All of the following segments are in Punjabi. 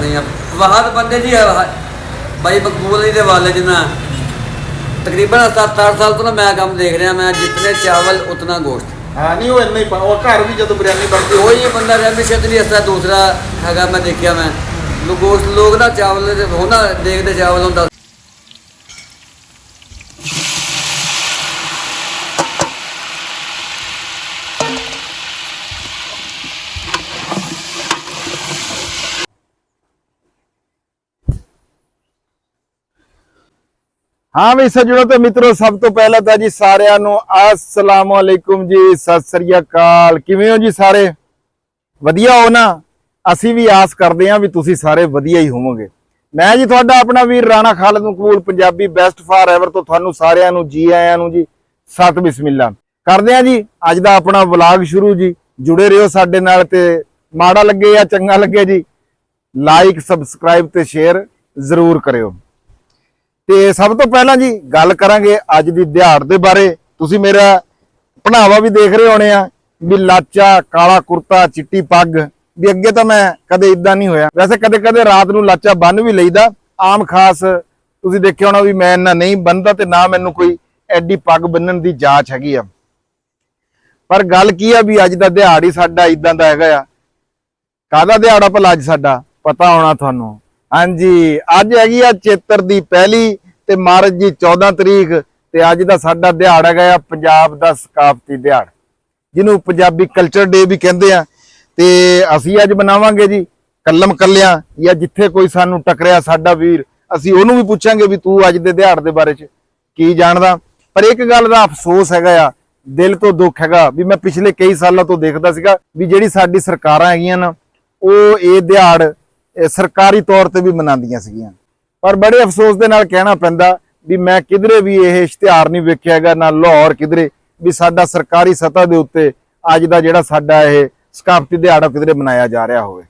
करनी है। बहुत बंदे जी भाई मकबूल अली दे वाले जिन्ना तकरीबन 7-8 साल तो ना मैं काम देख रहा, मैं जितने चावल उतना गोश्त। हाँ नहीं वो नहीं वो घर भी जो बिरयानी बनती है वही बंदा रैमी क्षेत्र इस तरह दूसरा है, मैं देखा मैं गोश्त लोग ना चावल होना देखते चावल होता। हाँ भी सज्जनों तो मित्रों, सब तो पहला तो जी सारिਆਂ ਨੂੰ अस्सलाम वालेकुम जी, सत श्री अकाल। किवें हो जी सारे? वधिया हो ना? ਅਸੀਂ भी आस करते हैं भी तुसी सारे वधिया ही होवोगे। मैं जी तुहाडा अपना वीर राणा खालिद मकबूल पंजाबी बेस्ट फॉर एवर तो तुहानू सारिਆਂ ਨੂੰ जी आयां ਨੂੰ जी सत बिस्मिल्ला करदे हैं जी। अज दा अपना व्लॉग शुरू जी, जुड़े रहो साडे नाल ते माड़ा लगे या चंगा लगे जी लाइक सबसक्राइब ते शेयर जरूर करियो। ते सब तो पहला जी गल करांगे अज दी दिहाड़ दे बारे। तुसी मेरा भनावा भी देख रहे होने आ भी लाचा काला कुर्ता चिट्टी पग भी अगे तो मैं कदे इदा नहीं होया। वैसे कदे कदे रात नूं लाचा बन भी लईदा, आम खास तुसी देखे होना भी मैं इन्ना नहीं बनदा ते ना मैनू कोई एडी पग बन्नण दी जाच हैगी आ। पर गल की आ भी अज दा दिहाड़ ही साडा इदां दा हैगा आ। काहदा दिहाड़ा भला अज साडा पता होना तुहानू। हाँ जी, अज हैगी आ चेतर दी पहली ते मार्च जी 14 तरीक ते अज दा साडा दिहाड़ हैगा आ पंजाब दा सकाफती दिहाड़, जिन्हों पंजाबी कल्चर डे भी कहंदे आ। ते असीं अज बनावांगे जी कल्लम कल्लियां या जिथे कोई सानू टकरिया साडा वीर असीं ओनू भी पुछांगे भी तू अज दे दिहाड़ दे बारे च की जानदा। पर एक गल दा अफसोस हैगा आ, दिल तो दुख हैगा भी मैं पिछले कई सालों तो देखदा सीगा भी जिहड़ी साडी सरकारां हैगीआं ना ਉਹ ਇਹ ਦਿਹਾੜ ਸਰਕਾਰੀ ਤੌਰ ਤੇ ਵੀ ਮਨਾਉਂਦੀਆਂ ਸੀਗੀਆਂ। ਪਰ ਬੜੇ ਅਫਸੋਸ ਦੇ ਨਾਲ ਕਹਿਣਾ ਪੈਂਦਾ ਵੀ ਮੈਂ ਕਿਧਰੇ ਵੀ ਇਹ ਇਸ਼ਤਿਹਾਰ ਨਹੀਂ ਵੇਖਿਆ ਹੈਗਾ, ਨਾ ਲਾਹੌਰ ਕਿਧਰੇ ਵੀ ਸਾਡਾ ਸਰਕਾਰੀ ਸਤਹ ਦੇ ਉੱਤੇ ਅੱਜ ਦਾ ਜਿਹੜਾ ਸਾਡਾ ਇਹ ਸਕਾਫਤੀ ਦਿਹਾੜਾ ਕਿਧਰੇ ਮਨਾਇਆ ਜਾ ਰਿਹਾ ਹੋਵੇ।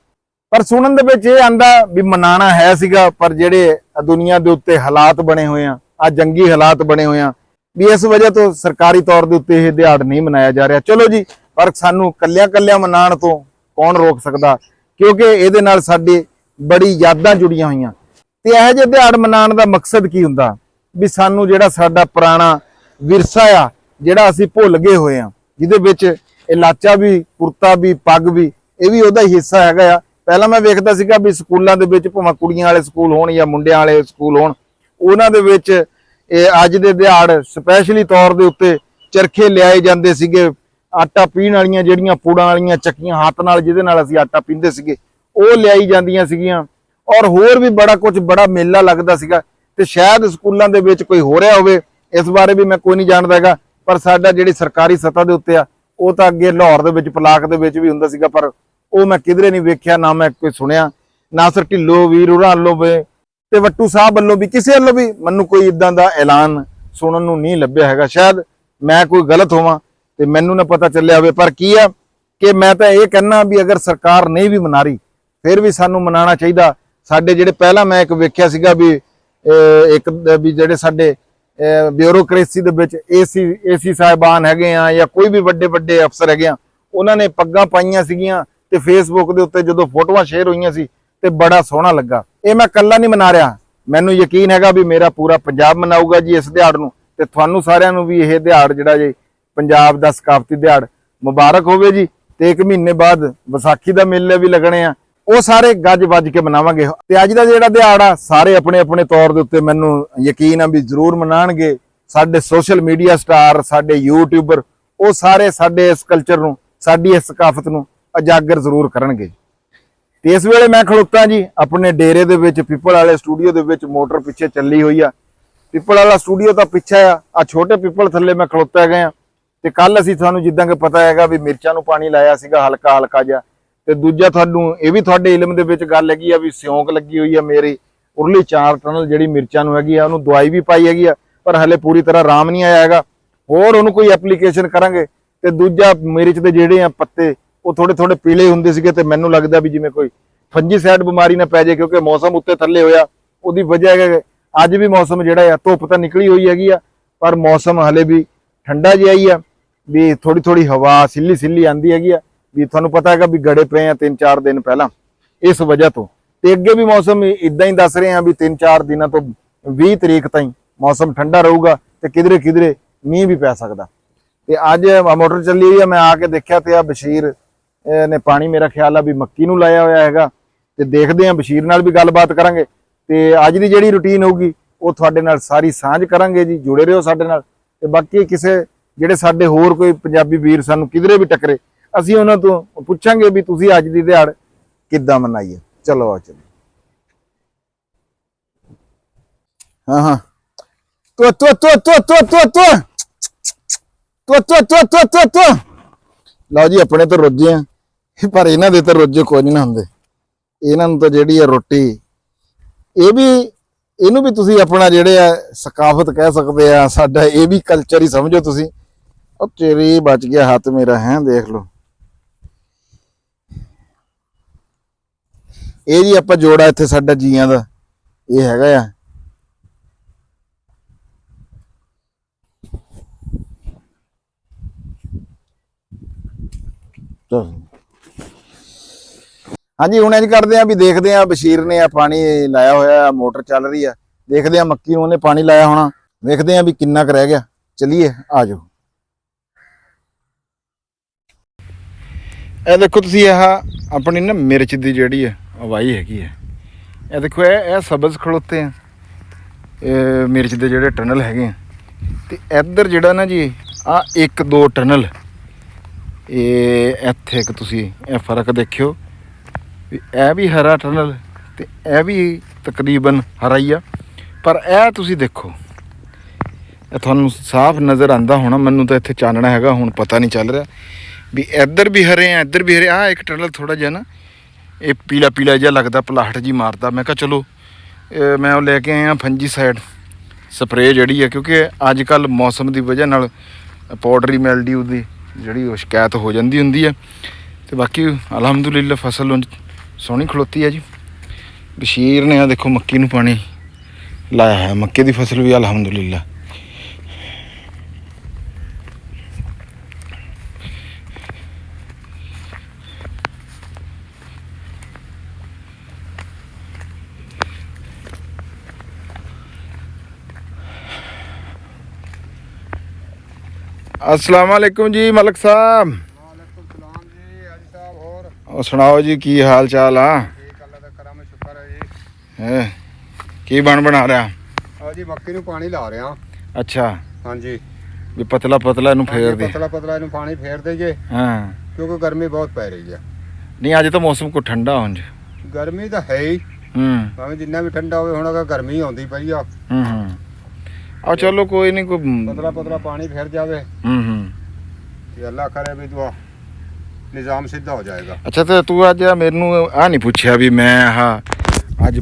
ਪਰ ਸੁਣਨ ਦੇ ਵਿੱਚ ਇਹ ਆਂਦਾ ਵੀ ਮਨਾਣਾ ਹੈ ਸੀਗਾ, ਪਰ ਜਿਹੜੇ ਦੁਨੀਆ ਦੇ ਉੱਤੇ ਹਾਲਾਤ ਬਣੇ ਹੋਏ ਆ ਜੰਗੀ ਹਾਲਾਤ ਬਣੇ ਹੋਏ ਆ ਵੀ ਇਸ ਵਜ੍ਹਾ ਤੋਂ ਸਰਕਾਰੀ ਤੌਰ ਦੇ ਉੱਤੇ ਇਹ ਦਿਹਾੜ ਨਹੀਂ ਮਨਾਇਆ ਜਾ ਰਿਹਾ। ਚਲੋ ਜੀ, ਪਰ ਸਾਨੂੰ ਕੱਲਿਆਂ ਮਨਾਉਣ ਤੋਂ ਕੌਣ ਰੋਕ ਸਕਦਾ, क्योंकि ये नाल साडी बड़ी यादां जुड़ियां होईयां। ते इहो जिहे दिहाड़ मनाउण दा मकसद की हुंदा भी सानू जिहड़ा साडा पुराना विरसा आ जिहड़ा असीं भुल गए होए आ, जिहदे विच इह लाचा भी कुर्ता भी पग भी इह भी उहदा हिस्सा हैगा आ। पहलां मैं वेखदा सीगा भी स्कूलां दे विच भावें कुड़ियां वाले स्कूल होण या मुंडियां वाले स्कूल होण, उहनां दे विच अज दे दिहाड़ स्पैशली तौर दे उत्ते चरखे लियाए जांदे सीगे। आटा पीण वालियां जिहड़ियां पुड़ां वालियां चक्कियां हत्थ नाल जिहदे नाल असीं आटा पींदे सीगे ਉਹ ਲਿਆਈ ਜਾਂਦੀਆਂ ਸੀਗੀਆਂ। ਔਰ ਹੋਰ ਵੀ ਬੜਾ ਕੁਝ ਬੜਾ ਮੇਲਾ ਲੱਗਦਾ ਸੀਗਾ ਤੇ ਸ਼ਾਇਦ ਸਕੂਲਾਂ ਦੇ ਵਿੱਚ ਕੋਈ ਹੋ ਰਿਹਾ ਹੋਵੇ, ਇਸ ਬਾਰੇ ਵੀ ਮੈਂ ਕੋਈ ਨਹੀਂ ਜਾਣਦਾ ਹੈਗਾ। ਪਰ ਸਾਡਾ ਜਿਹੜੀ ਸਰਕਾਰੀ ਸਤਹ ਦੇ ਉੱਤੇ ਆ ਉਹ ਤਾਂ ਅੱਗੇ ਲਾਹੌਰ ਦੇ ਵਿੱਚ ਪਲਾਕ ਦੇ ਵਿੱਚ ਵੀ ਹੁੰਦਾ ਸੀਗਾ, ਪਰ ਉਹ ਮੈਂ ਕਿਧਰੇ ਨਹੀਂ ਵੇਖਿਆ, ਨਾ ਮੈਂ ਕੋਈ ਸੁਣਿਆ। ਨਾਸਰ ਢਿੱਲੋਂ ਵੀਰ ਹੋਰਾਂ ਵੱਲੋਂ ਵੀ ਤੇ ਵੱਟੂ ਸਾਹਿਬ ਵੱਲੋਂ ਵੀ ਕਿਸੇ ਵੱਲੋਂ ਵੀ ਮੈਨੂੰ ਕੋਈ ਇਦਾਂ ਦਾ ਐਲਾਨ ਸੁਣਨ ਨੂੰ ਨਹੀਂ ਲੱਭਿਆ ਹੈਗਾ। ਸ਼ਾਇਦ ਮੈਂ ਕੋਈ ਗਲਤ ਹੋਵਾਂ ਤੇ ਮੈਨੂੰ ਨਾ ਪਤਾ ਚੱਲਿਆ ਹੋਵੇ। ਪਰ ਕੀ ਆ ਕਿ ਮੈਂ ਤਾਂ ਇਹ ਕਹਿਣਾ ਵੀ ਅਗਰ ਸਰਕਾਰ ਨਹੀਂ ਵੀ ਮਨਾ ਰਹੀ फिर भी सानू मनाना चाहिए। साडे जिहड़े पहला मैं एक वेख्या सीगा भी एक भी जिहड़े साडे ब्यूरोक्रेसी दे विच एसी साहिबान हैगे आ या कोई भी वड्डे वड्डे अफसर हैगे आ, उन्हां ने पग्गां पाईयां सीगीआं ते फेसबुक दे उत्ते जदों फोटोआं शेयर होईयां सी ते बड़ा सोहना लगा। ये मैं कल्ला नहीं मना रहा, मैनूं यकीन हैगा भी मेरा पूरा पंजाब मनाऊगा जी इस दिहाड़ नूं ते तुहानूं सारिआं नूं भी इह दिहाड़ जिहड़ा जी पंजाब दा सकाफती दिहाड़ मुबारक होवे जी। ते एक महीने बाद विसाखी दा मेले भी लगने आ, ਉਹ ਸਾਰੇ ਗੱਜ ਵੱਜ ਕੇ ਮਨਾਵਾਂਗੇ। ਤੇ ਅੱਜ ਦਾ ਜਿਹੜਾ ਦਿਹਾੜਾ ਸਾਰੇ ਆਪਣੇ ਆਪਣੇ ਤੌਰ ਦੇ ਉੱਤੇ ਮੈਨੂੰ ਯਕੀਨ ਆ ਵੀ ਜ਼ਰੂਰ ਮਨਾਣਗੇ। ਸਾਡੇ ਸੋਸ਼ਲ ਮੀਡੀਆ ਸਟਾਰ, ਸਾਡੇ ਯੂਟਿਊਬਰ, ਉਹ ਸਾਰੇ ਸਾਡੇ ਇਸ ਕਲਚਰ ਨੂੰ, ਸਾਡੀ ਇਸ ਸਕਾਫਤ ਨੂੰ ਉਜਾਗਰ ਜ਼ਰੂਰ ਕਰਨਗੇ। ਤੇ ਇਸ ਵੇਲੇ ਮੈਂ ਖਲੋਤਾ ਜੀ ਆਪਣੇ ਡੇਰੇ ਦੇ ਵਿੱਚ ਪਿੱਪਲ ਵਾਲੇ ਸਟੂਡੀਓ ਦੇ ਵਿੱਚ, ਮੋਟਰ ਪਿੱਛੇ ਚੱਲੀ ਹੋਈ ਆ। ਪਿੱਪਲ ਵਾਲਾ ਸਟੂਡੀਓ ਤਾਂ ਪਿੱਛੇ ਆ ਛੋਟੇ ਪਿੱਪਲ ਥੱਲੇ ਮੈਂ ਖਲੋਤਾ ਹੈਗਾ ਆ। ਤੇ ਕੱਲ ਅਸੀਂ ਤੁਹਾਨੂੰ ਜਿੱਦਾਂ ਕਿ ਪਤਾ ਹੈਗਾ ਵੀ ਮਿਰਚਾਂ ਨੂੰ ਪਾਣੀ ਲਾਇਆ ਸੀਗਾ ਹਲਕਾ ਜਿਹਾ। ਤੇ ਦੂਜਾ ਤੁਹਾਨੂੰ ਇਹ ਵੀ ਤੁਹਾਡੇ ਇਲਮ ਦੇ ਵਿੱਚ ਗੱਲ ਹੈਗੀ ਆ ਵੀ ਸਿਉਂਕ ਲੱਗੀ ਹੋਈ ਆ ਮੇਰੀ ਉਰਲੀ 4 ਟਨਲ ਜਿਹੜੀ ਮਿਰਚਾਂ ਨੂੰ ਹੈਗੀ ਆ, ਉਹਨੂੰ ਦਵਾਈ ਵੀ ਪਾਈ ਹੈਗੀ ਆ, ਪਰ ਹਲੇ ਪੂਰੀ ਤਰ੍ਹਾਂ ਆਰਾਮ ਨਹੀਂ ਆਇਆ ਹੈਗਾ। ਹੋਰ ਉਹਨੂੰ ਕੋਈ ਐਪਲੀਕੇਸ਼ਨ ਕਰਾਂਗੇ। ਤੇ ਦੂਜਾ ਮਿਰਚ ਦੇ ਜਿਹੜੇ ਆ ਪੱਤੇ ਉਹ ਥੋੜੇ ਪੀਲੇ ਹੁੰਦੇ ਸੀਗੇ ਤੇ ਮੈਨੂੰ ਲੱਗਦਾ ਵੀ ਜਿਵੇਂ ਕੋਈ ਫੰਜੀਸਾਈਡ ਬਿਮਾਰੀ ਨਾ ਪੈ ਜਾਏ, ਕਿਉਂਕਿ ਮੌਸਮ ਉੱਤੇ ਥੱਲੇ ਹੋਇਆ ਉਹਦੀ ਵਜ੍ਹਾ ਹੈ। ਅੱਜ ਵੀ ਮੌਸਮ ਜਿਹੜਾ ਆ ਧੁੱਪ ਤਾਂ ਨਿਕਲੀ ਹੋਈ ਹੈਗੀ ਆ, ਪਰ ਮੌਸਮ ਹਲੇ ਵੀ ਠੰਡਾ ਜਿਹਾ ਹੀ ਆ, ਵੀ ਥੋੜੀ ਹਵਾ ਸਿੱਲੀ ਆਂਦੀ ਹੈਗੀ ਆ। ਵੀ ਤੁਹਾਨੂੰ ਪਤਾ ਹੈਗਾ ਵੀ ਗੜੇ ਪਏ ਆ 3-4 ਦਿਨ ਪਹਿਲਾਂ, ਇਸ ਵਜ੍ਹਾ ਤੋਂ ਤੇ ਅੱਗੇ ਵੀ ਮੌਸਮ ਇਦਾਂ ਹੀ ਦੱਸ ਰਹੇ ਆ ਵੀ 3-4 ਦਿਨਾਂ ਤੋਂ 20 ਤਰੀਕ ਤਾਈਂ ਮੌਸਮ ਠੰਡਾ ਰਹੂਗਾ ਤੇ ਕਿਧਰੇ ਕਿਧਰੇ ਮੀਂਹ ਵੀ ਪੈ ਸਕਦਾ। ਤੇ ਅੱਜ ਮੋਟਰ ਚੱਲੀ ਹੋਈ ਆ, ਮੈਂ ਆ ਕੇ ਦੇਖਿਆ ਤੇ ਆ ਬਸ਼ੀਰ ਨੇ ਪਾਣੀ ਮੇਰਾ ਖਿਆਲ ਆ ਵੀ ਮੱਕੀ ਨੂੰ ਲਾਇਆ ਹੋਇਆ ਹੈਗਾ। ਤੇ ਦੇਖਦੇ ਆ ਬਸ਼ੀਰ ਨਾਲ ਵੀ ਗੱਲਬਾਤ ਕਰਾਂਗੇ ਤੇ ਅੱਜ ਦੀ ਜਿਹੜੀ ਰੁਟੀਨ ਹੋਊਗੀ ਉਹ ਤੁਹਾਡੇ ਨਾਲ ਸਾਰੀ ਸਾਂਝ ਕਰਾਂਗੇ ਜੀ। ਜੁੜੇ ਰਹੋ ਸਾਡੇ ਨਾਲ। ਤੇ ਬਾਕੀ ਕਿਸੇ ਜਿਹੜੇ ਸਾਡੇ ਹੋਰ ਕੋਈ ਪੰਜਾਬੀ ਵੀਰ ਸਾਨੂੰ ਕਿਧਰੇ ਵੀ ਟੱਕਰੇ, ਅਸੀਂ ਉਹਨਾਂ ਤੋਂ ਪੁੱਛਾਂਗੇ ਵੀ ਤੁਸੀਂ ਅੱਜ ਦੀ ਦਿਹਾੜ ਕਿੱਦਾਂ ਮਨਾਈ ਹੈ। ਚਲੋ ਆ ਚਲੋ। ਹਾਂ ਲਓ ਜੀ, ਆਪਣੇ ਤਾਂ ਰੋਜੇ ਆ, ਪਰ ਇਹਨਾਂ ਦੇ ਤਾਂ ਰੋਜੇ ਕੋਈ ਨਹੀਂ ਨਾ ਹੁੰਦੇ। ਇਹਨਾਂ ਨੂੰ ਤਾਂ ਜਿਹੜੀ ਆ ਰੋਟੀ, ਇਹਨੂੰ ਵੀ ਤੁਸੀਂ ਆਪਣਾ ਜਿਹੜੇ ਆ ਸਕਾਫਤ ਕਹਿ ਸਕਦੇ ਆ। ਸਾਡਾ ਇਹ ਵੀ ਕਲਚਰ ਹੀ ਸਮਝੋ ਤੁਸੀਂ। ਉਹ ਤੇਰੀ ਬਚ ਗਿਆ ਹੱਥ ਮੇਰਾ, ਹੈ ਦੇਖ ਲਓ। ਇਹ ਜੀ ਆਪਾਂ ਜੋੜਾ ਇੱਥੇ ਸਾਡਾ ਜੀਆਂ ਦਾ ਇਹ ਹੈਗਾ ਆ। ਹਾਂਜੀ, ਹੁਣ ਇੰਜ ਕਰਦੇ ਆ ਵੀ ਦੇਖਦੇ ਆ ਬਸ਼ੀਰ ਨੇ ਆ ਪਾਣੀ ਲਾਇਆ ਹੋਇਆ, ਮੋਟਰ ਚੱਲ ਰਹੀ ਆ। ਦੇਖਦੇ ਆ ਮੱਕੀ ਨੂੰ ਉਹਨੇ ਪਾਣੀ ਲਾਇਆ ਹੋਣਾ, ਵੇਖਦੇ ਆ ਵੀ ਕਿੰਨਾ ਕੁ ਰਹਿ ਗਿਆ। ਚਲਿਏ ਆ ਜਾਓ। ਇਹ ਦੇਖੋ ਤੁਸੀਂ, ਇਹ ਆਪਣੀ ਨਾ ਮਿਰਚ ਦੀ ਜਿਹੜੀ ਹੈ ਅਵਾਈ ਹੈਗੀ ਹੈ। ਇਹ ਦੇਖੋ, ਇਹ ਸਬਜ਼ ਖਲੋਤੇ ਆ, ਇਹ ਮਿਰਚ ਦੇ ਜਿਹੜੇ ਟਨਲ ਹੈਗੇ ਆ। ਤੇ ਇੱਧਰ ਜਿਹੜਾ ਨਾ ਜੀ ਆ 1-2 ਟਨਲ, ਇਹ ਇੱਥੇ ਇੱਕ ਤੁਸੀਂ ਇਹ ਫਰਕ ਦੇਖਿਓ ਵੀ ਇਹ ਵੀ ਹਰਾ ਟਨਲ ਤੇ ਇਹ ਵੀ ਤਕਰੀਬਨ ਹਰਾ ਹੀ ਆ। ਪਰ ਇਹ ਤੁਸੀਂ ਦੇਖੋ, ਇਹ ਤੁਹਾਨੂੰ ਸਾਫ਼ ਨਜ਼ਰ ਆਉਂਦਾ ਹੋਣਾ, ਮੈਨੂੰ ਤਾਂ ਇੱਥੇ ਚਾਨਣਾ ਹੈਗਾ, ਹੁਣ ਪਤਾ ਨਹੀਂ ਚੱਲ ਰਿਹਾ ਵੀ ਇੱਧਰ ਵੀ ਹਰੇ ਆ ਇੱਧਰ ਵੀ ਹਰੇ ਆ। ਇੱਕ ਟਨਲ ਥੋੜਾ ਜਿਹਾ ਨਾ ਇਹ ਪੀਲਾ ਪੀਲਾ ਜਿਹਾ ਲੱਗਦਾ, ਪਲਾਹਟ ਜੀ ਮਾਰਦਾ। ਮੈਂ ਕਿਹਾ ਚਲੋ ਮੈਂ ਉਹ ਲੈ ਕੇ ਆਇਆ ਫੰਜੀਸਾਈਡ ਸਪਰੇਅ ਜਿਹੜੀ ਹੈ, ਕਿਉਂਕਿ ਅੱਜ ਕੱਲ੍ਹ ਮੌਸਮ ਦੀ ਵਜ੍ਹਾ ਨਾਲ ਪਾਊਡਰੀ ਮੈਲਡਿਊ ਦੀ ਜਿਹੜੀ ਉਹ ਸ਼ਿਕਾਇਤ ਹੋ ਜਾਂਦੀ ਹੁੰਦੀ ਹੈ। ਤੇ ਬਾਕੀ ਅਲਹਮਦੁਲਿਲਾ ਫਸਲ ਸੋਹਣੀ ਖਲੋਤੀ ਹੈ ਜੀ। ਬਸ਼ੀਰ ਨੇ ਆ ਦੇਖੋ ਮੱਕੀ ਨੂੰ ਪਾਣੀ ਲਾਇਆ ਹੈ, ਮੱਕੇ ਦੀ ਫਸਲ ਵੀ ਅਲਹਮਦੁਲਿਲਾ। अस्सलाम वालेकुम जी मलिक साहब। वालेकुम सलाम जी हाजी साहब। और सुनाओ जी की हाल चाल आ? ठीक, अल्लाह दा करम है, शुक्र है जी। है की बना रहा? हाँ जी, मक्की ਨੂੰ ਪਾਣੀ ਲਾ ਰਿਹਾ। अच्छा, ਹਾਂਜੀ ਵੀ ਪਤਲਾ ਪਤਲਾ ਇਹਨੂੰ ਫੇਰ ਦੇ। ਪਤਲਾ ਪਤਲਾ ਇਹਨੂੰ ਪਾਣੀ ਫੇਰ ਦੇਈਏ, ਹਾਂ, ਕਿਉਂਕਿ ਗਰਮੀ ਬਹੁਤ ਪੈ ਰਹੀ ਹੈ। ਨਹੀਂ ਅੱਜ ਤਾਂ ਮੌਸਮ ਕੋ ਠੰਡਾ ਹੁਣ ਜੀ। ਗਰਮੀ ਤਾਂ ਹੈ ਹੀ, ਭਾਵੇਂ ਜਿੰਨਾ ਵੀ ਠੰਡਾ ਹੋਵੇ, ਹੁਣ ਅਗਰ ਗਰਮੀ ਆਉਂਦੀ ਪਈ ਆ। ਆ ਚਲੋ ਕੋਈ ਨਹੀਂ, ਕੋਈ ਪਤਲਾ ਪਤਲਾ ਪਾਣੀ ਫੇਰ ਜਾਵੇ ਤੇ ਅੱਲਾਹ ਕਰੇ ਵੀ ਦੁਆ ਨਿਜ਼ਾਮ ਸਿੱਧਾ ਹੋ ਜਾਏਗਾ। ਅੱਛਾ, ਤੇ ਤੂੰ ਅੱਜ ਮੈਨੂੰ ਆ ਨਹੀਂ ਪੁੱਛਿਆ ਵੀ ਮੈਂ ਅੱਜ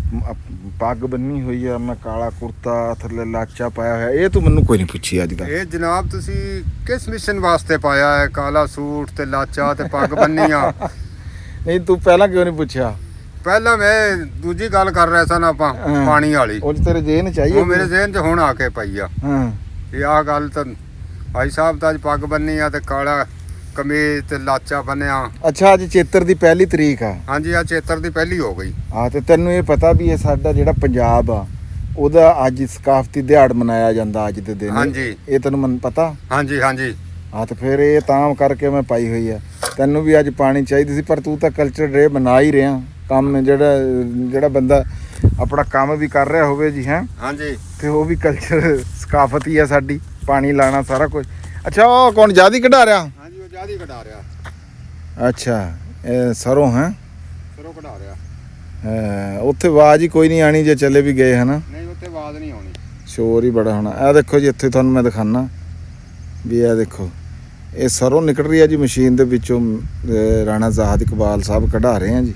ਪੱਗ ਬੰਨੀ ਹੋਈ ਆ, ਮੈਂ ਕਾਲਾ ਕੁੜਤਾ ਥੱਲੇ ਲਾਚਾ ਪਾਇਆ ਹੋਇਆ, ਇਹ ਤੂੰ ਮੈਨੂੰ ਕੋਈ ਨਹੀਂ ਪੁੱਛੀ ਅੱਜ ਕੱਲ੍ਹ। ਇਹ ਜਨਾਬ ਤੁਸੀਂ ਕਿਸ ਮਿਸ਼ਨ ਵਾਸਤੇ ਪਾਇਆ ਹੈ ਕਾਲਾ ਸੂਟ ਤੇ ਲਾਚਾ ਤੇ ਪੱਗ ਬੰਨੀ ਆ? ਨਹੀਂ ਤੂੰ ਪਹਿਲਾਂ ਕਿਉਂ ਨਹੀਂ ਪੁੱਛਿਆ? ਪਹਿਲਾਂ ਮੈਂ ਦੂਜੀ ਗੱਲ ਕਰ ਰਿਹਾ ਸਨ ਆਪਾਂ, ਪਾਣੀ ਵਾਲੀ। ਉਹ ਤੇਰੇ ਜੇਨ ਚਾਹੀਏ, ਉਹ ਮੇਰੇ ਜ਼ਿਹਨ 'ਚ ਹੁਣ ਆ ਕੇ ਪਈ ਆ। ਹਾਂ, ਇਹ ਆਹ ਗੱਲ ਤਾਂ ਭਾਈ ਸਾਹਿਬ ਤਾਂ ਅੱਜ ਪੱਗ ਬੰਨੀ ਆ ਤੇ ਕਾਲਾ ਕਮੀਜ਼ ਤੇ ਲਾਚਾ ਬੰਨਿਆ। ਅੱਛਾ, ਅੱਜ ਚੇਤਰ ਦੀ 1 ਤਰੀਕ ਆ। ਹਾਂਜੀ, ਆ ਚੇਤਰ ਦੀ ਪਹਿਲੀ ਹੋ ਗਈ। ਹਾਂ, ਤੇ ਤੈਨੂੰ ਇਹ ਪਤਾ ਵੀ ਇਹ ਸਾਡਾ ਜਿਹੜਾ ਪੰਜਾਬ ਆ ਉਹਦਾ ਅੱਜ ਸਕਾਫਤੀ ਦਿਹਾੜ ਮਨਾਇਆ ਜਾਂਦਾ ਅੱਜ ਦੇ ਦਿਨ? ਹਾਂਜੀ, ਇਹ ਤੈਨੂੰ ਮੈਨੂੰ ਪਤਾ? ਹਾਂਜੀ ਹਾਂਜੀ। ਹਾਂ, ਤੇ ਫਿਰ ਇਹ ਤਾਂ ਕਰਕੇ ਮੈਂ ਪਾਈ ਹੋਈ ਆ। ਤੈਨੂੰ ਵੀ ਅੱਜ ਪਾਣੀ ਚਾਹੀਦੀ ਸੀ, ਪਰ ਤੂੰ ਤਾਂ ਕਲਚਰ ਡੇ ਬਣਾ ਹੀ ਰਿਹਾ। ਕੰਮ ਜਿਹੜਾ ਬੰਦਾ ਆਪਣਾ ਕੰਮ ਵੀ ਕਰ ਰਿਹਾ ਹੋਵੇ ਜੀ, ਹੈ ਹਾਂਜੀ, ਤੇ ਉਹ ਵੀ ਕਲਚਰ ਸਕਾਫਤ ਹੀ ਆ ਸਾਡੀ, ਪਾਣੀ ਲਾਣਾ ਸਾਰਾ ਕੁਝ। ਅੱਛਾ, ਉਹ ਕੌਣ ਜਾਦੀ ਕਢਾ ਰਿਹਾ? ਹਾਂਜੀ, ਉਹ ਜਾਦੀ ਕਢਾ ਰਿਹਾ। ਅੱਛਾ, ਇਹ ਸਰੋਂ ਹੈ? ਸਰੋਂ ਕਢਾ ਰਿਹਾ। ਉੱਥੇ ਆਵਾਜ਼ ਹੀ ਕੋਈ ਨਹੀਂ ਆਣੀ ਜੇ ਚਲੇ ਵੀ ਗਏ, ਹਨਾ? ਨਹੀਂ, ਉੱਥੇ ਆਵਾਜ਼ ਨਹੀਂ ਆਉਣੀ, ਸ਼ੋਰ ਹੀ ਬੜਾ ਹੋਣਾ। ਇਹ ਦੇਖੋ ਜੀ, ਇੱਥੇ ਤੁਹਾਨੂੰ ਮੈਂ ਦਿਖਾਣਾ ਵੀ ਇਹ ਦੇਖੋ, ਇਹ ਸਰੋਂ ਨਿਕਲ ਰਹੀ ਹੈ ਜੀ ਮਸ਼ੀਨ ਦੇ ਵਿੱਚੋਂ। ਰਾਣਾ ਜ਼ਾਹਦ ਇਕਬਾਲ ਸਾਹਿਬ ਕਢਾ ਰਹੇ ਆ ਜੀ,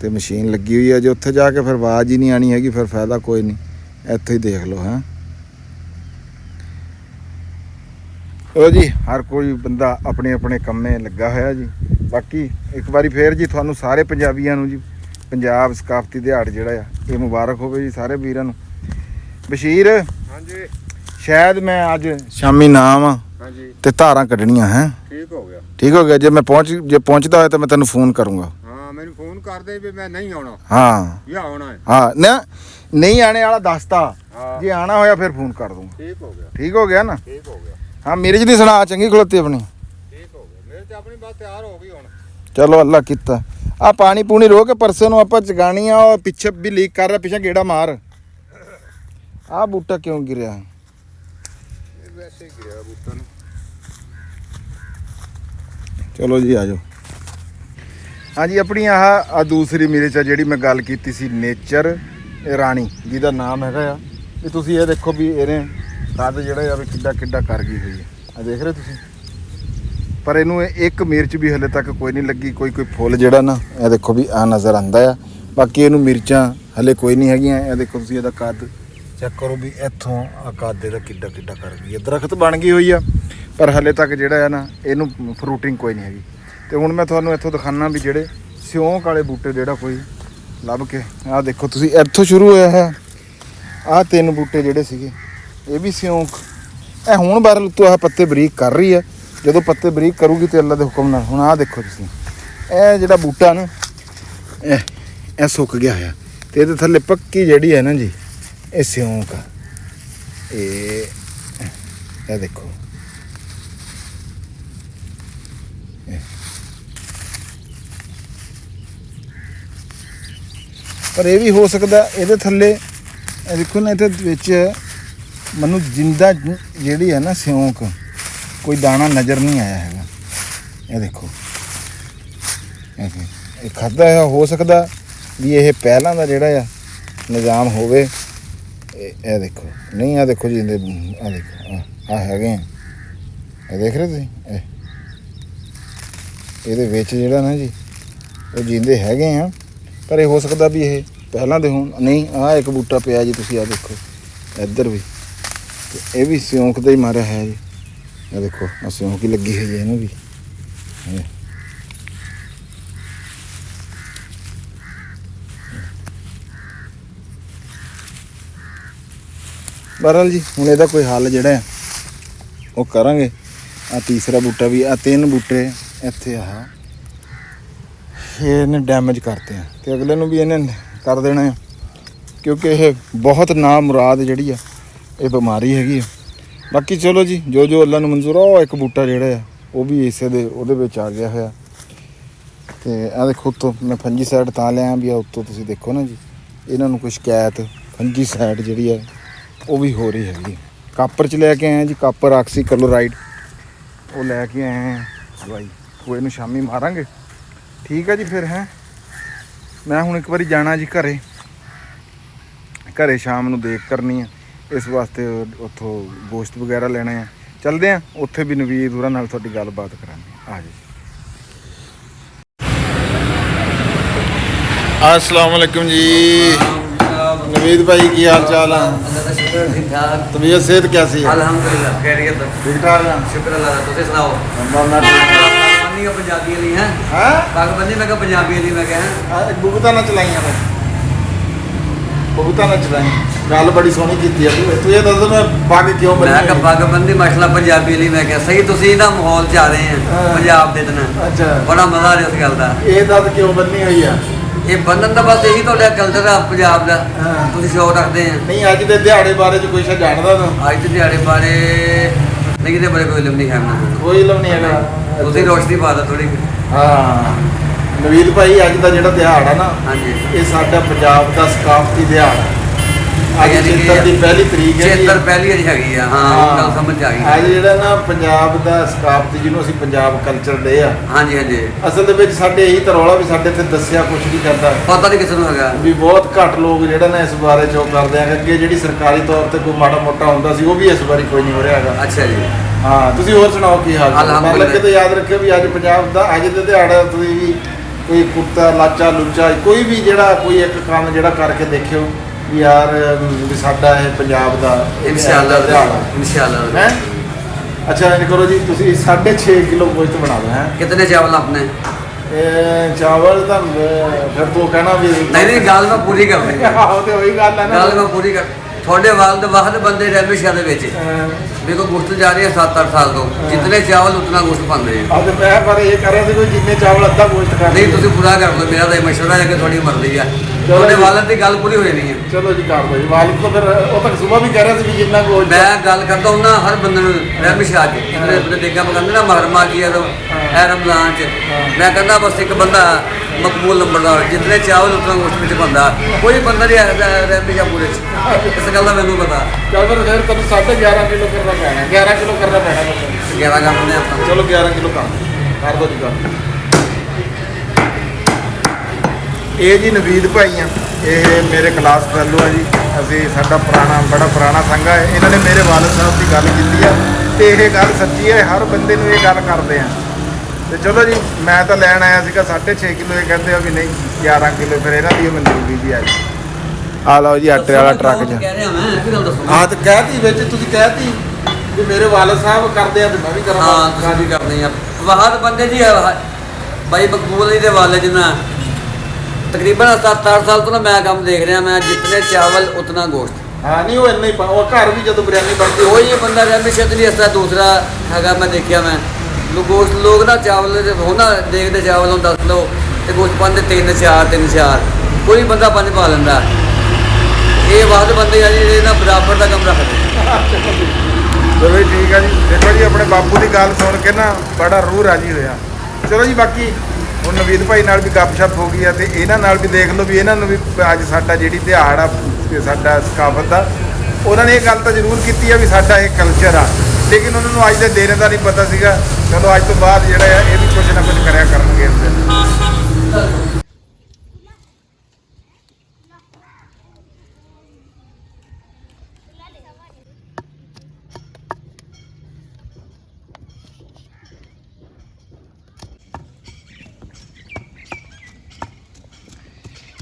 ਤੇ ਮਸ਼ੀਨ ਲੱਗੀ ਹੋਈ ਹੈ। ਜੇ ਉੱਥੇ ਜਾ ਕੇ ਫਿਰ ਆਵਾਜ਼ ਹੀ ਨਹੀਂ ਆਣੀ ਹੈਗੀ, ਫਿਰ ਫਾਇਦਾ ਕੋਈ ਨਹੀਂ। ਇੱਥੇ ਹੀ ਦੇਖ ਲਓ। ਹੈ ਉਹ ਜੀ, ਹਰ ਕੋਈ ਬੰਦਾ ਆਪਣੇ ਆਪਣੇ ਕੰਮੇ ਲੱਗਾ ਹੋਇਆ ਜੀ। ਬਾਕੀ ਇੱਕ ਵਾਰੀ ਫੇਰ ਜੀ ਤੁਹਾਨੂੰ ਸਾਰੇ ਪੰਜਾਬੀਆਂ ਨੂੰ ਜੀ ਪੰਜਾਬ ਸਕਾਫਤੀ ਦਿਹਾੜ ਜਿਹੜਾ ਆ ਇਹ ਮੁਬਾਰਕ ਹੋਵੇ ਜੀ ਸਾਰੇ ਵੀਰਾਂ ਨੂੰ। ਬਸ਼ੀਰ, ਹਾਂਜੀ, ਸ਼ਾਇਦ ਮੈਂ ਅੱਜ ਸ਼ਾਮੀ ਨਾ ਆਵਾਂ ਹਾਂਜੀ, ਤੇ ਧਾਰਾਂ ਕੱਢਣੀਆਂ। ਹੈ ਠੀਕ ਹੋ ਗਿਆ, ਠੀਕ ਹੋ ਗਿਆ। ਜੇ ਪਹੁੰਚਦਾ ਹੋਇਆ ਤਾਂ ਮੈਂ ਤੈਨੂੰ ਫੋਨ ਕਰੂੰਗਾ। ਹਾਂ ਮੈਨੂੰ ਫੋਨ फोन कर दे भी मैं नहीं आना हाँ या आना है। हाँ ना नहीं आने वाला दसता हाँ। जे आना होया फिर फोन कर दूंगा। ठीक हो गया, ठीक हो गया ना? ठीक हो गया, हाँ मेरी जी सुना चंगी खलोती अपनी। ठीक हो गया। मेरे तो अपनी बात तैयार हो गई हुण। चलो अल्लाह किता आ पानी पूनी रो के परसों ਨੂੰ ਆਪਾਂ ਚਗਾਣੀ ਆ और ਪਿੱਛੇ ਵੀ ਲੀਕ ਕਰ ਰਿਹਾ ਪਿੱਛੇ ਗੇੜਾ ਮਾਰ ਆ ਬੂਟਾ ਕਿਉਂ ਗਿਰਿਆ ਇਹ ਵੈਸੇ ਹੀ ਗਿਆ ਬੂਟਾ ਨੂੰ। ਚਲੋ ਜੀ ਆ ਜਾਓ ਹਾਂਜੀ ਆਪਣੀ ਆਹ ਦੂਸਰੀ ਮਿਰਚ ਆ ਜਿਹੜੀ ਮੈਂ ਗੱਲ ਕੀਤੀ ਸੀ ਨੇਚਰ ਰਾਣੀ ਜਿਹਦਾ ਨਾਮ ਹੈਗਾ ਆ ਇਹ ਤੁਸੀਂ ਇਹ ਦੇਖੋ ਵੀ ਇਹਨੇ ਕੱਦ ਜਿਹੜਾ ਆ ਵੀ ਕਿੱਡਾ ਕਿੱਡਾ ਕਰ ਗਈ ਹੋਈ ਹੈ ਆ ਦੇਖ ਰਹੇ ਤੁਸੀਂ ਪਰ ਇਹਨੂੰ ਇੱਕ ਮਿਰਚ ਵੀ ਹਲੇ ਤੱਕ ਕੋਈ ਨਹੀਂ ਲੱਗੀ ਕੋਈ ਫੁੱਲ ਜਿਹੜਾ ਨਾ ਇਹ ਦੇਖੋ ਵੀ ਆ ਨਜ਼ਰ ਆਂਦਾ ਆ ਬਾਕੀ ਇਹਨੂੰ ਮਿਰਚਾਂ ਹਲੇ ਕੋਈ ਨਹੀਂ ਹੈਗੀਆਂ ਇਹ ਦੇਖੋ ਤੁਸੀਂ ਇਹਦਾ ਕੱਦ ਚੈੱਕ ਕਰੋ ਵੀ ਇੱਥੋਂ ਆ ਕੱਦ ਇਹਦਾ ਕਿੱਡਾ ਕਿੱਡਾ ਕਰ ਗਈ ਹੈ ਦਰਖਤ ਬਣ ਗਈ ਹੋਈ ਆ ਪਰ ਹਲੇ ਤੱਕ ਜਿਹੜਾ ਆ ਨਾ ਇਹਨੂੰ ਫਰੂਟਿੰਗ ਕੋਈ ਨਹੀਂ ਹੈਗੀ ਤੇ ਹੁਣ ਮੈਂ ਤੁਹਾਨੂੰ ਇੱਥੋਂ ਦਿਖਾਣਾ ਵੀ ਜਿਹੜੇ ਸਿਉਂਕ ਵਾਲੇ ਬੂਟੇ ਜਿਹੜਾ ਕੋਈ ਲੱਭ ਕੇ ਆਹ ਦੇਖੋ ਤੁਸੀਂ ਇੱਥੋਂ ਸ਼ੁਰੂ ਹੋਇਆ ਹੈ ਆਹ 3 ਬੂਟੇ ਜਿਹੜੇ ਸੀਗੇ ਇਹ ਵੀ ਸਿਉਂਕ ਇਹ ਹੁਣ ਬਾਹਰ ਉੱਤੋਂ ਆਹ ਪੱਤੇ ਬਰੀਕ ਕਰ ਰਹੀ ਆ ਜਦੋਂ ਪੱਤੇ ਬਰੀਕ ਕਰੂਗੀ ਤੇ ਅੱਲਾ ਦੇ ਹੁਕਮ ਨਾਲ ਹੁਣ ਆਹ ਦੇਖੋ ਤੁਸੀਂ ਇਹ ਜਿਹੜਾ ਬੂਟਾ ਨਾ ਇਹ ਸੁੱਕ ਗਿਆ ਹੋਇਆ ਤੇ ਇਹਦੇ ਥੱਲੇ ਪੱਕੀ ਜਿਹੜੀ ਹੈ ਨਾ ਜੀ ਇਹ ਸਿਉਂਕ ਆ ਇਹ ਦੇਖੋ ਪਰ ਇਹ ਵੀ ਹੋ ਸਕਦਾ ਇਹਦੇ ਥੱਲੇ ਇਹ ਦੇਖੋ ਨਾ ਇਹਦੇ ਵਿੱਚ ਮੈਨੂੰ ਜਿੰਦਾ ਜਿਹੜੀ ਹੈ ਨਾ ਸਿਉਂਕ ਕੋਈ ਦਾਣਾ ਨਜ਼ਰ ਨਹੀਂ ਆਇਆ ਹੈਗਾ ਇਹ ਦੇਖੋ ਇਹ ਖਾਦਾ ਹੈ ਹੋ ਸਕਦਾ ਵੀ ਇਹ ਪਹਿਲਾਂ ਦਾ ਜਿਹੜਾ ਆ ਨਿਜ਼ਾਮ ਹੋਵੇ ਇਹ ਦੇਖੋ ਨਹੀਂ ਆ ਦੇਖੋ ਜੀ ਆ ਦੇਖੋ ਆ ਹੈਗੇ ਇਹ ਦੇਖ ਰਹੇ ਤੁਸੀਂ ਇਹਦੇ ਵਿੱਚ ਜਿਹੜਾ ਨਾ ਜੀ ਉਹ ਜਿੰਦੇ ਹੈਗੇ ਆ ਪਰ ਇਹ ਹੋ ਸਕਦਾ ਵੀ ਇਹ ਪਹਿਲਾਂ ਦੇ ਹੋਣ ਨਹੀਂ ਆ ਇੱਕ ਬੂਟਾ ਪਿਆ ਜੀ ਤੁਸੀਂ ਆ ਦੇਖੋ ਇੱਧਰ ਵੀ ਤੇ ਇਹ ਵੀ ਸਿਉਂਕ ਦਾ ਹੀ ਮਾਰਿਆ ਹੈ ਜੀ ਇਹ ਦੇਖੋ ਆ ਸਿਉਂਕ ਹੀ ਲੱਗੀ ਹੋਈ ਹੈ ਇਹਨੂੰ ਵੀ ਬਹਰਹਾਲ ਜੀ ਹੁਣ ਇਹਦਾ ਕੋਈ ਹੱਲ ਜਿਹੜਾ ਹੈ ਉਹ ਕਰਾਂਗੇ ਆ ਤੀਸਰਾ ਬੂਟਾ ਵੀ ਆ 3 ਬੂਟੇ ਇੱਥੇ ਆ ਇਹਨੇ ਡੈਮੇਜ ਕਰਤੇ ਆ ਤੇ ਅਗਲੇ ਨੂੰ ਵੀ ਇਹਨੇ ਕਰ ਦੇਣਾ ਆ ਕਿਉਂਕਿ ਇਹ ਬਹੁਤ ਨਾ ਮੁਰਾਦ ਜਿਹੜੀ ਆ ਇਹ ਬਿਮਾਰੀ ਹੈਗੀ ਆ ਬਾਕੀ ਚਲੋ ਜੀ ਜੋ ਜੋ ਅੱਲਾ ਨੂੰ ਮਨਜ਼ੂਰ ਆ ਉਹ ਇੱਕ ਬੂਟਾ ਜਿਹੜਾ ਆ ਉਹ ਵੀ ਇਸੇ ਦੇ ਉਹਦੇ ਵਿੱਚ ਆ ਗਿਆ ਹੋਇਆ ਤੇ ਆ ਦੇਖੋ ਉੱਤੋਂ ਮੈਂ ਫੰਜੀ ਸਾਈਡ ਤਾਂ ਲਿਆ ਵੀ ਆ ਉੱਤੋਂ ਤੁਸੀਂ ਦੇਖੋ ਨਾ ਜੀ ਇਹਨਾਂ ਨੂੰ ਕੋਈ ਸ਼ਿਕਾਇਤ ਫੰਜੀ ਸਾਈਡ ਜਿਹੜੀ ਆ ਉਹ ਵੀ ਹੋ ਰਹੀ ਹੈਗੀ ਕਾਪਰ 'ਚ ਲੈ ਕੇ ਆਏ ਜੀ ਕਾਪਰ ਆਕਸੀ ਕਲੋਰਾਈਡ ਉਹ ਲੈ ਕੇ ਆਏ ਆ ਦਵਾਈ ਉਹ ਇਹਨੂੰ ਸ਼ਾਮੀ ਮਾਰਾਂਗੇ ਠੀਕ ਹੈ ਜੀ ਫਿਰ ਹੈ ਮੈਂ ਹੁਣ ਇੱਕ ਵਾਰੀ ਜਾਣਾ ਜੀ ਘਰੇ ਸ਼ਾਮ ਨੂੰ ਦੇਖ ਕਰਨੀ ਆ ਇਸ ਵਾਸਤੇ ਉੱਥੋਂ ਗੋਸ਼ਤ ਵਗੈਰਾ ਲੈਣੇ ਆ ਚੱਲਦੇ ਆ ਉੱਥੇ ਵੀ ਨਵੀਦ ਹੋਰਾਂ ਨਾਲ ਤੁਹਾਡੀ ਗੱਲਬਾਤ ਕਰਾਂਗੇ ਆ ਜੀ अस्सलाम वालेकुम जी नवीद भाई की हाल चाल है तबीयत सेहत कैसी है अल्हम्दुलिल्लाह खैरियत ठीक ठाक है शुक्र अल्लाह का तुझे सुनाओ मैं पागबंदी का पंजाबी वाली है हैं पागबंदी मैं कहा पंजाबी वाली मैं कहा बुगता ना चलाइया मैं बुगता ना चलाई गल बड़ी सोहनी की है तू ये दस मैं पग क्यों मैं कहा पागबंदी मसला पंजाबी वाली मैं कहा सही तुसी ना माहौल च आ रहे हैं पंजाब दे दिन अच्छा बड़ा मजा आ रहा उस गल दा ये दस क्यों बननी हुई है ਇਹ ਬੰਨਣ ਦਾ ਬਸ ਇਹੀ ਤੁਹਾਡਾ ਕਲਚਰ ਆ ਪੰਜਾਬ ਦਾ ਤੁਸੀਂ ਸ਼ੌਕ ਰੱਖਦੇ ਆ ਨਹੀਂ ਅੱਜ ਦੇ ਦਿਹਾੜੇ ਬਾਰੇ ਚ ਕੋਈ ਸ਼ਾ ਜਾਣਦਾ ਤੂੰ ਅੱਜ ਦੇ ਦਿਹਾੜੇ ਬਾਰੇ ਨਹੀਂ ਇਹਦੇ ਬਾਰੇ ਕੋਈ ਇਲਮ ਨਹੀਂ ਹੈ ਮੈਨੂੰ ਕੋਈ ਇਲਮ ਨਹੀਂ ਹੈਗਾ ਤੁਸੀਂ ਰੋਸ਼ਨੀ ਪਾ ਦਿਓ ਥੋੜੀ ਹਾਂ ਨਵੀਦ ਭਾਈ ਅੱਜ ਦਾ ਜਿਹੜਾ ਦਿਹਾੜਾ ਨਾ ਹਾਂਜੀ ਇਹ ਸਾਡਾ ਪੰਜਾਬ ਦਾ ਸਕਾਫਤੀ ਦਿਹਾੜਾ ਅੱਜ ਚੇਤਰ ਦੀ ਪਹਿਲੀ ਤਰੀਕ ਹੈ ਚੇਤਰ ਪਹਿਲੀ ਵਾਰੀ ਹੈਗੀ ਆ ਹਾਂ ਉਹ ਗੱਲ ਸਮਝ ਆ ਗਈ ਅੱਜ ਜਿਹੜਾ ਨਾ ਪੰਜਾਬ ਦਾ ਸਕਾਫਤੀ ਜਿਹਨੂੰ ਅਸੀਂ ਪੰਜਾਬ ਕਲਚਰ ਡੇ ਆ ਹਾਂਜੀ ਹਾਂਜੀ ਅਸਲ ਦੇ ਵਿੱਚ ਸਾਡੇ ਇਹੀ ਤਰੌਲਾ ਵੀ ਸਾਡੇ ਇੱਥੇ ਦੱਸਿਆ ਕੁਝ ਨਹੀਂ ਕਰਦਾ ਪਤਾ ਨਹੀਂ ਕਿਸੇ ਨੂੰ ਹੈਗਾ ਵੀ ਬਹੁਤ ਘੱਟ ਲੋਕ ਜਿਹੜਾ ਨਾ ਇਸ ਬਾਰੇ ਚੋਂ ਕਰਦੇ ਆ ਅੱਗੇ ਜਿਹੜੀ ਸਰਕਾਰੀ ਤੌਰ ਤੇ ਕੋਈ ਮਾੜਾ ਮੋਟਾ ਹੁੰਦਾ ਸੀ ਉਹ ਵੀ ਇਸ ਵਾਰੀ ਕੋਈ ਨਹੀਂ ਹੋ ਰਿਹਾ ਹੈਗਾ ਅੱਛਾ ਜੀ ਹਾਂ ਤੁਸੀਂ ਹੋਰ ਸੁਣਾਓ ਕੀ ਹਾਲ ਹੈ ਅਲਹਮਦੁਲਿਲਾ ਮਤਲਬ ਕਿ ਯਾਦ ਰੱਖਿਓ ਵੀ ਅੱਜ ਪੰਜਾਬ ਦਾ ਅੱਜ ਦੇ ਦਿਹਾੜਾ ਤੁਸੀਂ ਵੀ ਕੋਈ ਕੁੱਤਾ ਲਾਚਾ ਲੁੱਚਾ ਕੋਈ ਵੀ ਜਿਹੜਾ ਕੋਈ ਇੱਕ ਕੰਮ ਜਿਹੜਾ ਕਰਕੇ ਦੇਖਿਓ ਵੀ ਯਾਰ ਵੀ ਸਾਡਾ ਇਹ ਪੰਜਾਬ ਦਾ ਇਨਸ਼ਾਅੱਲਾ ਇਨਸ਼ਾਅੱਲਾ ਹੈ ਅੱਛਾ ਇਹ ਕਰੋ ਜੀ ਤੁਸੀਂ 6.5 ਕਿਲੋ ਗੋਸ਼ਤ ਬਣਾ ਲਓ ਹੈ ਕਿਤਨੇ ਚਾਵਲ ਆਪਨੇ ਚਾਵਲ ਤਾਂ ਫਿਰ ਤੂੰ ਕਹਿਣਾ ਵੀ ਨਹੀਂ ਗੱਲ ਮੈਂ ਪੂਰੀ ਕਰ ਰਹੀ ਆਹੋ ਤੇ ਉਹੀ ਗੱਲ ਹੈ ਨਾ ਗੱਲ ਮੈਂ ਪੂਰੀ ਕਰ ਤੁਹਾਡੇ ਵਾਲਦ ਵਾਹਦ ਬੰਦੇ ਰੈਮਿਸ਼ਾ ਦੇ ਵਿੱਚ ਦੇਖੋ ਗੁਸ਼ਤ ਜਾ ਰਹੀ ਹੈ 7-8 ਸਾਲ ਤੋਂ ਜਿਤਨੇ ਚਾਵਲ ਉਤਨਾ ਗੁਸ਼ਤ ਪਾਉਂਦੇ ਆ ਅੱਜ ਮੈਂ ਪਰ ਇਹ ਕਰ ਰਿਹਾ ਸੀ ਕੋਈ ਜਿੰਨੇ ਚਾਵਲ ਅੱਧਾ ਗੋਸ਼ਤ ਕਰ ਨਹੀਂ ਤੁਸੀਂ ਪੂਰਾ ਕਰ ਲਓ ਮੇਰਾ ਤਾਂ ਇਹ ਮਸ਼ਵਰਾ ਹੈ ਕਿ ਤੁਹਾਡੀ ਮਰਜ਼ੀ ਆ ਤੁਹਾਡੇ ਵਾਲਦ ਦੀ ਗੱਲ ਪੂਰੀ ਹੋ ਜਾਣੀ ਹੈ ਚਲੋ ਜੀ ਕਰ ਦੋ ਜੀ ਵਾਲਦ ਤੋਂ ਫਿਰ ਉਹ ਤੱਕ ਸਵੇਰ ਵੀ ਕਹਿ ਰਿਹਾ ਸੀ ਵੀ ਜਿੰਨਾ ਗੋਸ਼ਤ ਮੈਂ ਗੱਲ ਕਰਦਾ ਹੁੰਦਾ ਹਰ ਬੰਦੇ ਨੂੰ ਰੈਮਿਸ਼ਾ ਚ ਜਿਹੜੇ ਆਪਣੇ ਦੇਖਿਆ ਮੈਂ ਕਹਿੰਦੇ ਨਾ ਮਹਰਮਾ ਕੀ ਹੈ ਇਹ ਰਮਜ਼ਾਨ ਚ ਮੈਂ ਕਹਿੰਦਾ ਬਸ ਇੱਕ ਬੰਦਾ ਮਕਬੂਲ ਨੰਬਰਦਾਰ ਜਿਤਨੇ ਚਾਵਲ ਉਤਨਾ ਗੁਸ਼ਤ ਵਿੱਚ ਪਾਉਂਦਾ ਕੋਈ ਬੰਦਾ ਨਹੀਂ ਰੈਮਿਸ਼ਾ ਪੂਰੇ ਚ ਇਸ ਗੱਲ ਦਾ ਮੈਨੂੰ ਪਤਾ ਚੱਲ ਫਿਰ ਤੈਨੂੰ 11.5 ਕਿਲੋ ਕਰਨਾ ਪੈਣਾ 11 ਕਿਲੋ ਕਰਨਾ ਪੈਣਾ ਮੈਨੂੰ 11 ਕਰਦੇ ਆਪਾਂ ਚਲੋ 11 ਕਿਲੋ ਕਰ ਦੋ ਜੀ ਗੱਲ ਇਹ ਜੀ ਨਵੀਦ ਭਾਈ ਆ ਇਹ ਮੇਰੇ ਕਲਾਸ ਫੈਲੋ ਆ ਜੀ ਅਸੀਂ ਸਾਡਾ ਬੜਾ ਪੁਰਾਣਾ ਸੰਘ ਹੈ ਇਹਨਾਂ ਨੇ ਮੇਰੇ ਵਾਲਦ ਸਾਹਿਬ ਦੀ ਗੱਲ ਕੀਤੀ ਆ ਤੇ ਇਹ ਗੱਲ ਸੱਚੀ ਹੈ ਹਰ ਬੰਦੇ ਨੂੰ ਇਹ ਗੱਲ ਕਰਦੇ ਆ ਤੇ ਚਲੋ ਜੀ ਮੈਂ ਤਾਂ ਲੈਣ ਆਇਆ ਸੀਗਾ 6.5 ਕਿਲੋ ਇਹ ਕਹਿੰਦੇ ਆ ਵੀ ਨਹੀਂ 11 ਕਿਲੋ ਫਿਰ ਇਹਨਾਂ ਦੀ ਮਨਜ਼ੂਰੀ ਵੀ ਆ ਜੀ ਆ ਲਓ ਜੀ ਆਟੇ ਵਾਲਾ ਟਰੱਕ ਜੀ ਕਹਿ ਰਿਹਾ ਮੈਂ ਇਹ ਗੱਲ ਦੱਸੋ ਹਾਂ ਤੇ ਕਹਿਤੀ ਵਿੱਚ ਤੁਸੀਂ ਕਹਿਤੀ ਵੀ ਮੇਰੇ ਵਾਲਦ ਸਾਹਿਬ ਕਰਦੇ ਆ ਤੇ ਮੈਂ ਵੀ ਕਰਾਂ ਹਾਂ ਤੁਸੀਂ ਵੀ ਕਰਦੇ ਆ ਵਾਹਦ ਬੰਦੇ ਜੀ ਬਾਈ ਮਕਬੂਲ ਜੀ ਦੇ ਵਾਲੇ ਜਿੰਨਾ ਤਕਰੀਬਨ 7-8 ਸਾਲ ਤੋਂ ਨਾ ਮੈਂ ਕੰਮ ਦੇਖ ਰਿਹਾ ਮੈਂ ਜਿਤਨੇ ਚਾਵਲ ਉਤਨਾ ਗੋਸ਼ਤ ਹਾਂ ਨਹੀਂ ਉਹ ਇੰਨਾ ਹੀ ਉਹ ਘਰ ਵੀ ਜਦੋਂ ਬਿਰਿਆਨੀ ਬਣਦੀ ਉਹੀ ਬੰਦਾ ਰੈਮਿਸ਼ਤ ਨਹੀਂ ਇਸ ਤਰ੍ਹਾਂ ਦੂਸਰਾ ਹੈਗਾ ਮੈਂ ਦੇਖਿਆ ਮੈਂ ਗੋਸ਼ਤ ਲੋਕ ਨਾ ਚਾਵਲ ਹੋਣਾ ਦੇਖਦੇ ਚਾਵਲ ਨੂੰ 10 ਕਿਲੋ ਤੇ ਗੋਸ਼ਤ ਪਾਉਂਦੇ 3-4 ਕੋਈ ਬੰਦਾ 5 ਪਾ ਲੈਂਦਾ ਇਹ ਵਾਹਦ ਬੰਦੇ ਆ ਜਿਹੜੇ ਨਾ ਬਰਾਬਰ ਦਾ ਕੰਮ ਰੱਖਦੇ ਚਲੋ ਠੀਕ ਆ ਜੀ ਦੇਖੋ ਜੀ ਆਪਣੇ ਬਾਪੂ ਦੀ ਗੱਲ ਸੁਣ ਕੇ ਨਾ ਬੜਾ ਰੂਹ ਰਾਜੀ ਹੋਇਆ ਚਲੋ ਜੀ ਬਾਕੀ ਹੁਣ ਨਵੀਦ ਭਾਈ ਨਾਲ ਵੀ ਗੱਪਸ਼ਪ ਹੋ ਗਈ ਆ ਤੇ ਇਹਨਾਂ ਨਾਲ ਵੀ ਦੇਖ ਲਓ ਵੀ ਇਹਨਾਂ ਨੂੰ ਵੀ ਅੱਜ ਸਾਡਾ ਜਿਹੜੀ ਦਿਹਾੜ ਆ ਸਾਡਾ ਸਕਾਫਤ ਦਾ ਉਹਨਾਂ ਨੇ ਇਹ ਗੱਲ ਤਾਂ ਜ਼ਰੂਰ ਕੀਤੀ ਆ ਵੀ ਸਾਡਾ ਇਹ ਕਲਚਰ ਆ ਲੇਕਿਨ ਉਹਨਾਂ ਨੂੰ ਅੱਜ ਦੇ ਦਿਨ ਦਾ ਨਹੀਂ ਪਤਾ ਸੀਗਾ ਚਲੋ ਅੱਜ ਤੋਂ ਬਾਅਦ ਜਿਹੜਾ ਆ ਇਹ ਵੀ ਕੁਝ ਨਾ ਕੁਝ ਕਰਿਆ ਕਰਨਗੇ ਇਸ ਦਿਨ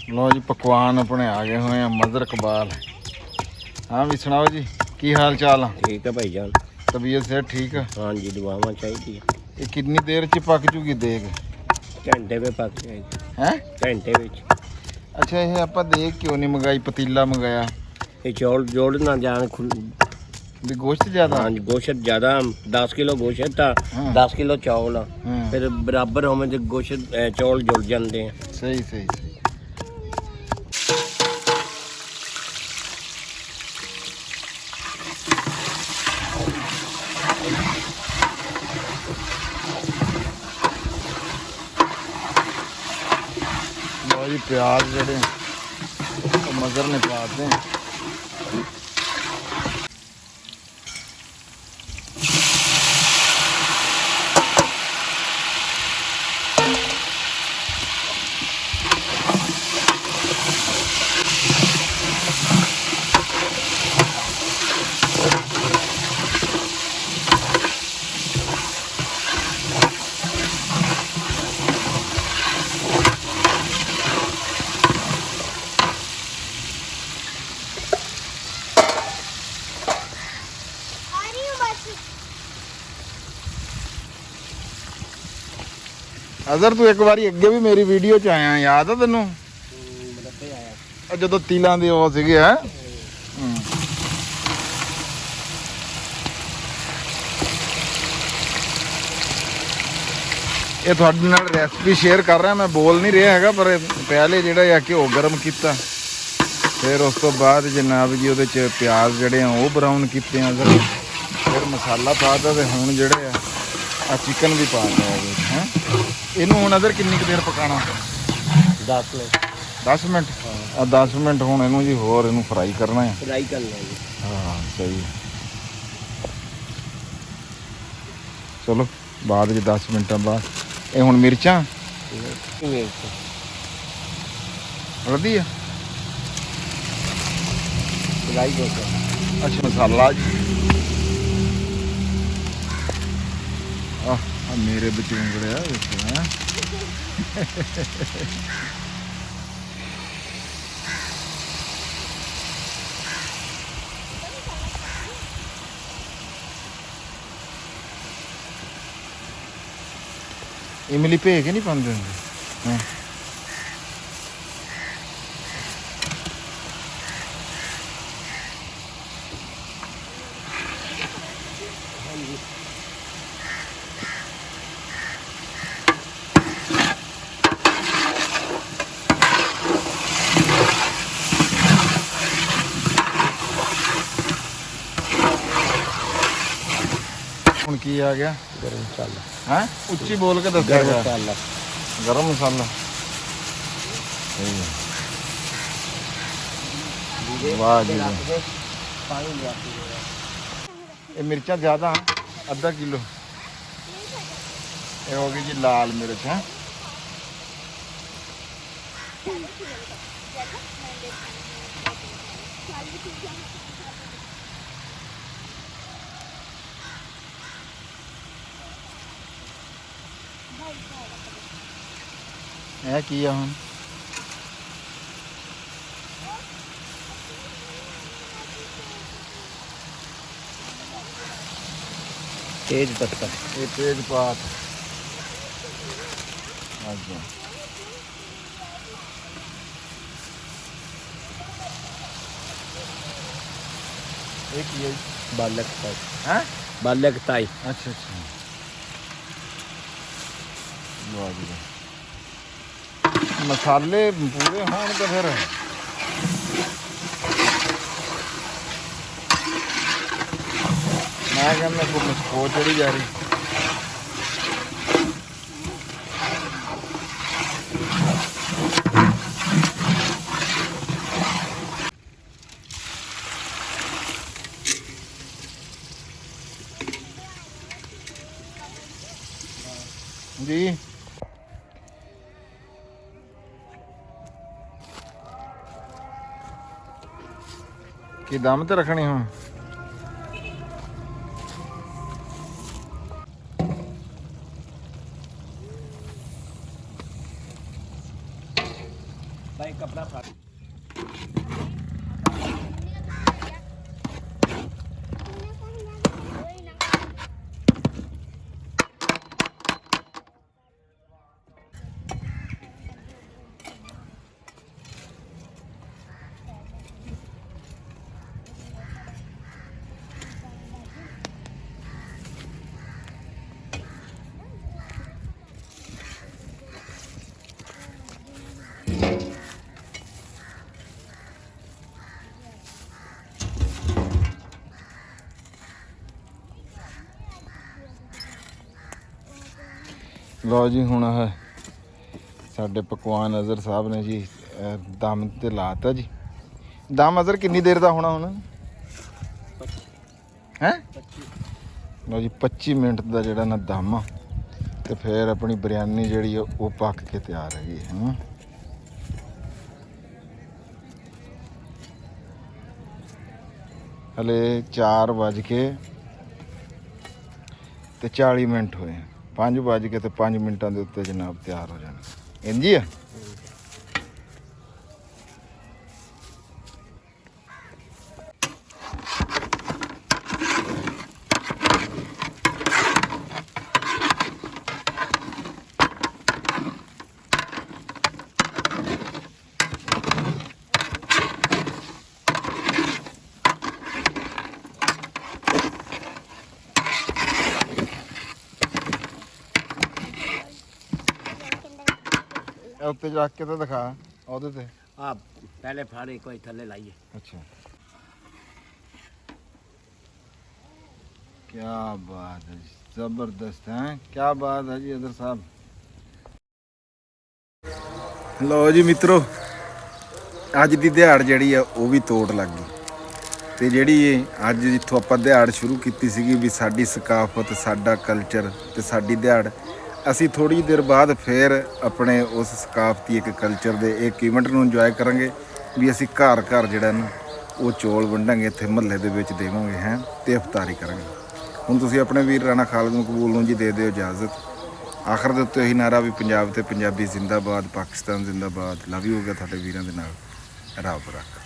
ਲੋ ਜੀ ਪਕਵਾਨ ਆਪਣੇ ਆ ਗਏ ਹੋਏ ਆ ਮਦਰ ਕਬਾਲ ਹਾਂ ਵੀ ਸੁਣਾਓ ਜੀ ਕੀ ਹਾਲ ਚਾਲ ਆ ਠੀਕ ਹੈ ਭਾਈ ਜਾਨ ਤਬੀਅਤ ਸੇ ਠੀਕ ਆ ਹਾਂਜੀ ਦੁਆਵਾਂ ਚਾਹੀਦੀ ਇਹ ਕਿੰਨੀ ਦੇਰ ਚ ਪੱਕ ਜੂਗੀ ਦੇਗ ਘੰਟੇ ਵਿੱਚ ਪੱਕ ਜਾਏਗੀ ਹੈ ਘੰਟੇ ਵਿੱਚ ਅੱਛਾ ਇਹ ਆਪਾਂ ਦੇਖ ਕਿਉਂ ਨਹੀਂ ਮੰਗਾਈ ਪਤੀਲਾ ਮੰਗਾਇਆ ਇਹ ਚੌਲ ਜੋੜ ਨਾ ਜਾਣ ਵੀ ਗੋਸ਼ਤ ਜ਼ਿਆਦਾ ਹਾਂਜੀ ਗੋਸ਼ਤ ਜ਼ਿਆਦਾ 10 ਕਿਲੋ ਗੋਸ਼ਤ ਤਾਂ 10 ਕਿਲੋ ਚੌਲ ਆ ਫਿਰ ਬਰਾਬਰ ਹੋਵੇਂ ਤੇ ਗੋਸ਼ਤ ਚੌਲ ਜੁੜ ਜਾਂਦੇ ਆ ਸਹੀ ਸਹੀ जी प्याज जड़े तो मगर ने पाते हैं अजर तू एक बारी अगे भी मेरी वीडियो च आया याद है तेनू जो तिलों के वो सीगे है ये थोड़े नाल रेसिपी शेयर कर रहा मैं बोल नहीं रहा है पर पहले जोड़ा घ्यो गर्म किया फिर उस तो बाद जनाब जी वो प्याज जड़े वो ब्राउन किए अगर फिर मसाला पाता तो हुण जोड़े आ चिकन भी पाता है इनू हुण अदर किन्नी देर पकाना 10 मिनट 10 मिनट 10 मिनट हुण इनू जी होर इनू फ्राई करना है फ्राई करना है हाँ सही चलो बाद 10 मिनट बाद ये हुण मिर्चां हल्दी है फ्राई करना अच्छा मसाला मेरे बचूंगड़े इमली भे के नहीं पाते होंगे ਕੀ ਆ ਗਿਆ? ਗਰਮ ਮਸਾਲਾ। ਹੈ ਉੱਚੀ ਬੋਲ ਕੇ ਦੱਸਿਆ ਗਰਮ ਗਿਆ। ਮਸਾਲਾ। ਗਰਮ ਮਸਾਲਾ। ਵਾਹ ਜੀ ਵਾਹ। ਇਹ ਮਿਰਚਾਂ ਜ਼ਿਆਦਾ ਅੱਧਾ ਕਿਲੋ। ਇਹ ਹੋ ਗਈ ਜੀ ਲਾਲ ਮਿਰਚ ਹੈ। ਇਹ ਕੀ ਆ ਹੁਣ? ਤੇਜ ਪੱਤਾ। ਇਹ ਤੇਜ ਪਾਤ। ਅੱਛਾ ਇਹ ਕੀ ਹੈ? ਬਾਲਕ ਤਾਈ। ਹੈ ਬਾਲਕ ਤਾਈ। ਅੱਛਾ ਅੱਛਾ। ਵਾਹ ਜੀ ਵਾਹ। ਮਸਾਲੇ ਪੂਰੇ ਹੋਣ ਤਾਂ ਫਿਰ ਮੈਂ ਕਹਿੰਦਾ ਕੋਈ ਮੁਸਕੋ ਚੜੀ ਜਾ ਰਹੀ। ਜੀ ਕੀ ਦਮ ਤੇ ਰੱਖਣੀ ਹੁਣ? भाई कपड़ा फाड़। ਲਓ ਜੀ ਹੁਣ ਹੈ ਸਾਡੇ ਪਕਵਾਨ ਅਜ਼ਰ ਸਾਹਿਬ ਨੇ ਜੀ ਦਮ ਤੇ ਲਾਤਾ ਜੀ। ਦਮ ਅਜ਼ਰ ਕਿੰਨੀ ਦੇਰ ਦਾ ਹੋਣਾ ਹੁਣ? ਹੈ ਲਓ ਜੀ 25 ਮਿੰਟ ਦਾ ਜਿਹੜਾ ਨਾ ਦਮ ਆ ਤੇ ਫਿਰ ਆਪਣੀ ਬਿਰਿਆਨੀ ਜਿਹੜੀ ਆ ਉਹ ਪੱਕ ਕੇ ਤਿਆਰ ਹੈਗੀ ਹੈ। ਹਲੇ 4 ਵੱਜ ਕੇ ਤੇ 40 ਮਿੰਟ ਹੋਏ। 5 ਵੱਜ ਕੇ ਤੇ 5 ਮਿੰਟਾਂ ਦੇ ਉੱਤੇ ਜਨਾਬ ਤਿਆਰ ਹੋ ਜਾਣਾ। ਇੰਜੀ ਆ। ਉੱਤੇ ਰੱਖ ਕੇ ਤਾਂ ਦਿਖਾ ਉਹਦੇ ਤੇ। आप पहले फाड़े कोई थल्ले लाइए। अच्छा क्या बात है, जबरदस्त है। क्या बात है जी अदर साहब। ਲਓ ਜੀ ਮਿੱਤਰੋ ਅੱਜ ਦੀ ਦਿਹਾੜ ਜਿਹੜੀ ਆ ਉਹ ਵੀ ਤੋੜ ਲੱਗ ਗਈ ਤੇ ਜਿਹੜੀ ਇਹ ਅੱਜ ਜਿੱਥੋਂ ਆਪਾਂ ਦਿਹਾੜ ਸ਼ੁਰੂ ਕੀਤੀ ਸੀਗੀ ਵੀ ਸਾਡੀ ਸਕਾਫਤ ਸਾਡਾ ਕਲਚਰ ਤੇ ਸਾਡੀ ਦਿਹਾੜ, ਅਸੀਂ ਥੋੜੀ ਦੇਰ ਬਾਅਦ ਫਿਰ ਆਪਣੇ ਉਸ ਸਕਾਫਤੀ ਇੱਕ ਕਲਚਰ ਦੇ ਇੱਕ ਇਵੈਂਟ ਨੂੰ ਇੰਜੋਏ ਕਰਾਂਗੇ ਵੀ ਅਸੀਂ ਘਰ ਘਰ ਜਿਹੜਾ ਨਾ ਉਹ ਚੌਲ ਵੰਡਾਂਗੇ ਇੱਥੇ ਮਹੱਲੇ ਦੇ ਵਿੱਚ ਦੇਵਾਂਗੇ ਹੈ ਤੇ ਇਫਤਾਰੀ ਕਰਾਂਗੇ। ਹੁਣ ਤੁਸੀਂ ਆਪਣੇ ਵੀਰ ਰਾਣਾ ਖਾਲਦ ਨੂੰ ਕਬੂਲ ਨੂੰ ਜੀ ਦੇ ਦਿਓ ਇਜਾਜ਼ਤ। ਆਖਰ ਦੇ ਉੱਤੇ ਇਹੀ ਨਾਰਾ ਵੀ ਪੰਜਾਬ ਤੇ ਪੰਜਾਬੀ ਜ਼ਿੰਦਾਬਾਦ, ਪਾਕਿਸਤਾਨ ਜ਼ਿੰਦਾਬਾਦ। ਲਵ ਯੂ ਹੋ ਗਿਆ ਤੁਹਾਡੇ ਵੀਰਾਂ ਦੇ ਨਾਲ। ਰੱਬ ਰੱਖ।